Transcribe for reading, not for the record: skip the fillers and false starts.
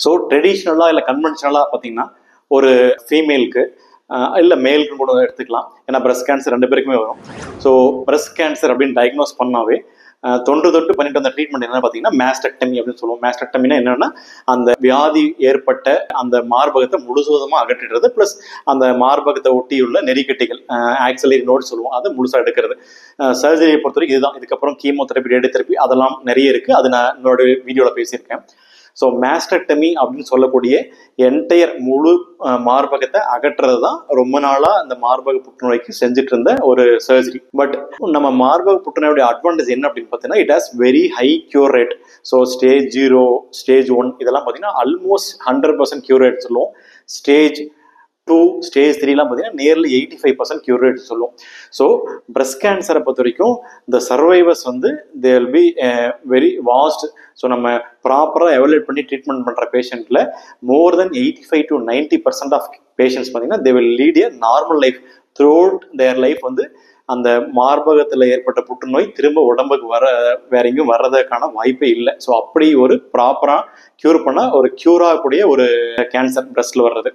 So ட்ரெடிஷ்னலாக இல்லை கன்வென்ஷனலாக பார்த்தீங்கன்னா ஒரு ஃபீமேலுக்கு இல்லை மேலுக்கு கூட எடுத்துக்கலாம். ஏன்னா பிரஸ்ட் கேன்சர் 2 பேருக்குமே வரும். ஸோ பிரஸ்ட் கேன்சர் அப்படின்னு டயக்னோஸ் பண்ணாவே தொன்று தொட்டு பண்ணிட்டு வந்த ட்ரீட்மெண்ட் என்ன பார்த்தீங்கன்னா மேஸ்டெக்டமி அப்படின்னு சொல்லுவோம். மேஸ்டெக்டமினா என்னன்னா அந்த வியாதி ஏற்பட்ட அந்த மார்பகத்தை முழுசுவதமாக அகற்றிடுறது, ப்ளஸ் அந்த மார்பகத்தை ஒட்டியுள்ள நெறிக்கட்டிகள் ஆக்சிலரி நோட் சொல்லுவோம், அதை முழுசாக எடுக்கிறது. சர்ஜரியை பொறுத்த வரைக்கும் இதுதான். இதுக்கப்புறம் கீமோதெரப்பி, ரேடியோதெரப்பி அதெல்லாம் நிறைய இருக்குது. அது நான் என்னோட வீடியோவில் பேசியிருக்கேன். ஸோ மேஸ்டெக்டமி அப்படின்னு சொல்லக்கூடிய என்டையர் முழு மார்பகத்தை அகற்றுறது தான் ரொம்ப நாளாக அந்த மார்பக புற்றுநோய்க்கு செஞ்சுட்டு இருந்த ஒரு சர்ஜரி. பட் நம்ம மார்பக புற்றுநோயுடைய அட்வான்டேஜ் என்ன அப்படின்னு பார்த்தீங்கன்னா, it has very high cure rate. So stage 0, stage 1 இதெல்லாம் பார்த்தீங்கன்னா ஆல்மோஸ்ட் 100% கியூர் ரேட் சொல்லுவோம். ஸ்டேஜ் 2, ஸ்டேஜ் 3லாம் பார்த்தீங்கன்னா நியர்லி 85% கியூர் ரேட் சொல்லுவோம். ஸோ பிரஸ்ட் கேன்சரை பொறுத்த வரைக்கும் இந்த சர்வைவர்ஸ் வந்து they will be very vast. So நம்ம ப்ராப்பராக எவலுவேட் பண்ணி ட்ரீட்மெண்ட் பண்ணுற பேஷண்ட்டில் more than 85 to 90% of patients பார்த்தீங்கன்னா they will lead a normal life throughout their life. வந்து அந்த மார்பகத்தில் ஏற்பட்ட புற்றுநோய் திரும்ப உடம்புக்கு வேற எங்கேயும் வர்றதுக்கான வாய்ப்பே இல்லை. ஸோ அப்படி ஒரு ப்ராப்பராக க்யூர் பண்ணால் ஒரு க்யூர் ஆகக்கூடிய ஒரு கேன்சர் பிரஸ்ட்ல வர்றது.